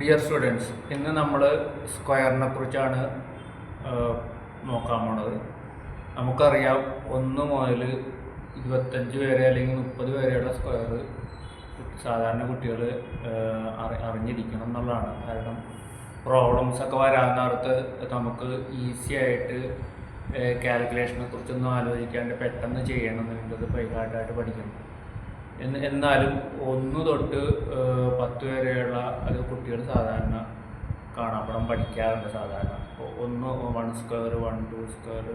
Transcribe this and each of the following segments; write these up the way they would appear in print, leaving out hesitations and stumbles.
Dear students, ഇന്ന് നമ്മൾ സ്ക്വയറിനെ കുറിച്ചാണ് നോക്കാൻ പോണത്. നമുക്കറിയാം 1 മുതൽ 25 വരെ അല്ലെങ്കിൽ 30 വരെയുള്ള സ്ക്വയർ സാധാരണ കുട്ടികൾ അറിഞ്ഞിരിക്കണം എന്നുള്ളതാണ്. കാരണം പ്രോബ്ലംസൊക്കെ വരാവുന്നിടത്ത് നമുക്ക് ഈസി ആയിട്ട് കാൽക്കുലേഷനെ കുറിച്ചൊന്നും ആലോചിക്കാണ്ട് പെട്ടെന്ന് ചെയ്യണമെന്നുള്ളത് ബൈഹാർട്ടായിട്ട് പഠിക്കണം. എന്നാലും 1 തൊട്ട് 10 വരെയുള്ള അത് കുട്ടികൾ സാധാരണ കാണാപ്പടം പഠിക്കാറുണ്ട്. സാധാരണ 1 സ്ക്വയർ, 1 2 സ്ക്വയർ,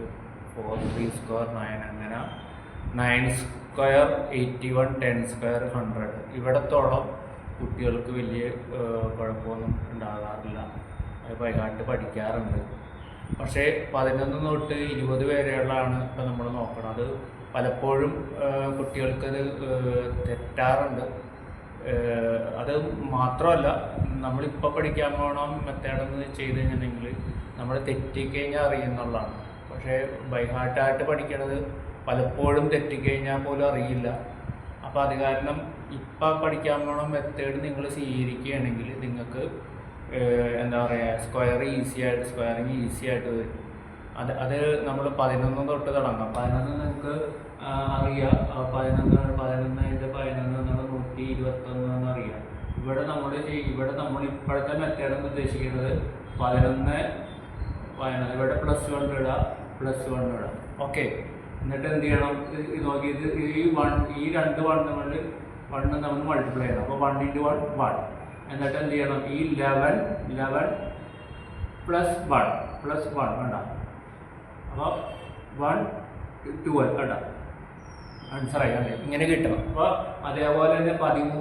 4 3 സ്ക്വയർ, 9 അങ്ങനെ 9 സ്ക്വയർ 81, 10 സ്ക്വയർ 100. ഇവിടത്തോളം കുട്ടികൾക്ക് വലിയ കുഴപ്പമൊന്നും ഉണ്ടാകാറില്ല. അത് ബൈഹാർട്ട് പഠിക്കാറുണ്ട്. പക്ഷേ 11 തൊട്ട് 20 വരെയുള്ളതാണ് ഇപ്പം നമ്മൾ നോക്കണം. അത് പലപ്പോഴും കുട്ടികൾക്കത് തെറ്റാറുണ്ട്. അത് മാത്രമല്ല, നമ്മളിപ്പോൾ പഠിക്കാൻ പോകണം മെത്തേഡെന്ന് ചെയ്ത് കഴിഞ്ഞിട്ടുണ്ടെങ്കിൽ നമ്മൾ തെറ്റിക്കഴിഞ്ഞാൽ അറിയുന്നുള്ളതാണ്. പക്ഷേ ബൈഹാർട്ടായിട്ട് പഠിക്കണത് പലപ്പോഴും തെറ്റിക്കഴിഞ്ഞാൽ പോലും അറിയില്ല. അപ്പോൾ അത് കാരണം ഇപ്പം പഠിക്കാൻ പോകണം മെത്തേഡ് നിങ്ങൾ സ്വീകരിക്കുകയാണെങ്കിൽ നിങ്ങൾക്ക് എന്താ പറയുക, സ്ക്വയറിങ് ഈസി ആയിട്ട് വരും. അത് നമ്മൾ 11 തൊട്ട് തുടങ്ങാം. 11 നിങ്ങൾക്ക് അറിയാം. 11 എന്നുള്ള 121 എന്നറിയാം. ഇവിടെ നമ്മൾ ഇപ്പോഴത്തെ മെത്തേഡ് എന്ന് ഉദ്ദേശിക്കുന്നത് 11 ഇവിടെ +1 ഇടാം, +1 ഇടാം. ഓക്കെ, എന്നിട്ട് എന്ത് ചെയ്യണം? നോക്കി ഈ 2 വണ്ണുകളിൽ 1 നമ്മൾ മൾട്ടിപ്ലൈ ചെയ്യണം. അപ്പോൾ 1 × 1 1. എന്നിട്ട് എന്ത് ചെയ്യണം? ഈ 11 +1 വേണ്ട. അപ്പോൾ 1 12 കേട്ടോ, ആൻസറായി അല്ലേ? ഇങ്ങനെ കിട്ടണം. അപ്പോൾ അതേപോലെ തന്നെ 13 ×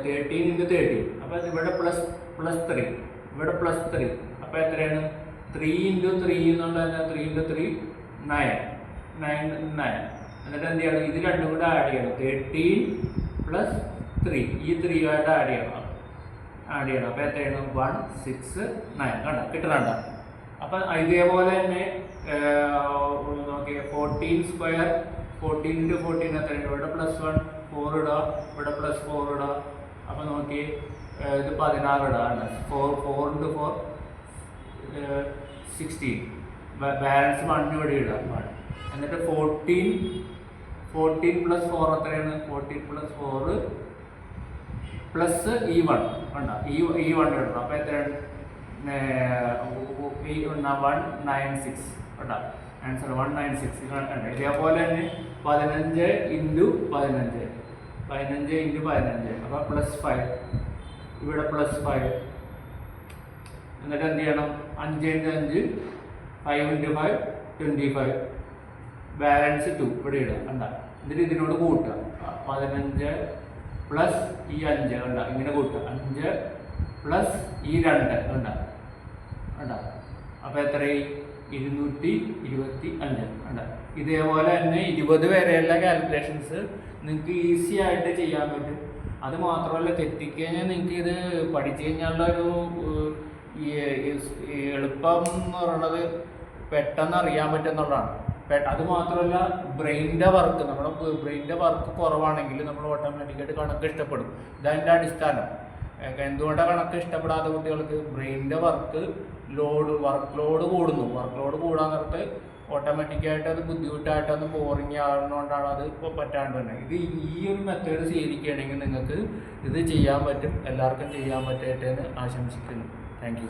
13 × 30. അപ്പോൾ ഇവിടെ +3, ഇവിടെ +3. അപ്പോൾ എത്രയാണ്? 3 × 3 എന്നുള്ളത് 3 × 3 9. എന്നിട്ട് എന്ത് ചെയ്യണം? ഇത് രണ്ടും കൂടെ ആഡ് ചെയ്യണം. 13 + 3, ഈ 3 ആയിട്ട് ആഡ് ചെയ്യണം. അപ്പോൾ എത്രയാണ്? 1 6 9 കണ്ട കിട്ടണണ്ട. അപ്പം ഇതേപോലെ തന്നെ നോക്കിയ 14 സ്ക്വയർ 14 × 14 എത്രയാണ്? ഇവിടെ +1 4 ഇടുക, ഇവിടെ +4 ഇടുക. അപ്പം നോക്കി ഇത് 16 ഇടാണ്. 4 × 4 16. ബാലൻസ് 1 ഇവിടെ ഇടുക 1. എന്നിട്ട് 14 + 4 എത്രയാണ്? 14 + 4 പ്ലസ് ഈ 1 വേണ്ട, ഈ 1 ഇടണം. അപ്പോൾ എത്രയാണ്? 196 കേട്ടോ, ആൻസർ 196 കണ്ട. ഇതേപോലെ തന്നെ 15 × 15, 15 × 15. അപ്പോൾ +5, ഇവിടെ +5. എന്നിട്ട് എന്ത് ചെയ്യണം? 5 × 5 5 × 5 25. ബാലൻസ് 2 ഇവിടെ ഇടുക കണ്ട. എന്നിട്ട് ഇതിനോട് കൂട്ടുക. 15 പ്ലസ് ഈ 5 കണ്ട, ഇങ്ങനെ കൂട്ടുക. 5 പ്ലസ് ഈ 2 കണ്ട. അപ്പോൾ എത്രയായി? 225 കണ്ട. ഇതേപോലെ തന്നെ 20 വരെയുള്ള കാൽക്കുലേഷൻസ് നിങ്ങൾക്ക് ഈസി ആയിട്ട് ചെയ്യാൻ പറ്റും. അത് മാത്രമല്ല, തെറ്റിക്കഴിഞ്ഞാൽ നിങ്ങൾക്ക് ഇത് പഠിച്ചു കഴിഞ്ഞാലുള്ള ഒരു എളുപ്പം എന്ന് പറയുന്നത് പെട്ടെന്ന് അറിയാൻ പറ്റുന്നുള്ളതാണ്. അത് മാത്രമല്ല, ബ്രെയിനിൻ്റെ വർക്ക്, നമ്മുടെ ബ്രെയിനിൻ്റെ വർക്ക് കുറവാണെങ്കിൽ നമ്മൾ ഓട്ടോമാറ്റിക്കായിട്ട് കണക്ക് ഇഷ്ടപ്പെടും. ഇതതിൻ്റെ അടിസ്ഥാനം. എന്തുകൊണ്ടാണ് കണക്ക് ഇഷ്ടപ്പെടാത്ത കുട്ടികൾക്ക്? ബ്രെയിനിൻ്റെ വർക്ക് ലോഡ് കൂടുന്നു. വർക്ക് ലോഡ് കൂടാൻ നേരത്ത് ഓട്ടോമാറ്റിക്കായിട്ട് അത് ബുദ്ധിമുട്ടായിട്ടൊന്ന് ബോറിങ് ആകുന്നതുകൊണ്ടാണ് അത് ഇപ്പോൾ പറ്റാണ്ട് തന്നെ. ഈ ഒരു മെത്തേഡ് സ്വീകരിക്കുകയാണെങ്കിൽ നിങ്ങൾക്ക് ഇത് ചെയ്യാൻ പറ്റും. എല്ലാവർക്കും ചെയ്യാൻ പറ്റട്ടെ എന്ന് ആശംസിക്കുന്നു. Thank you.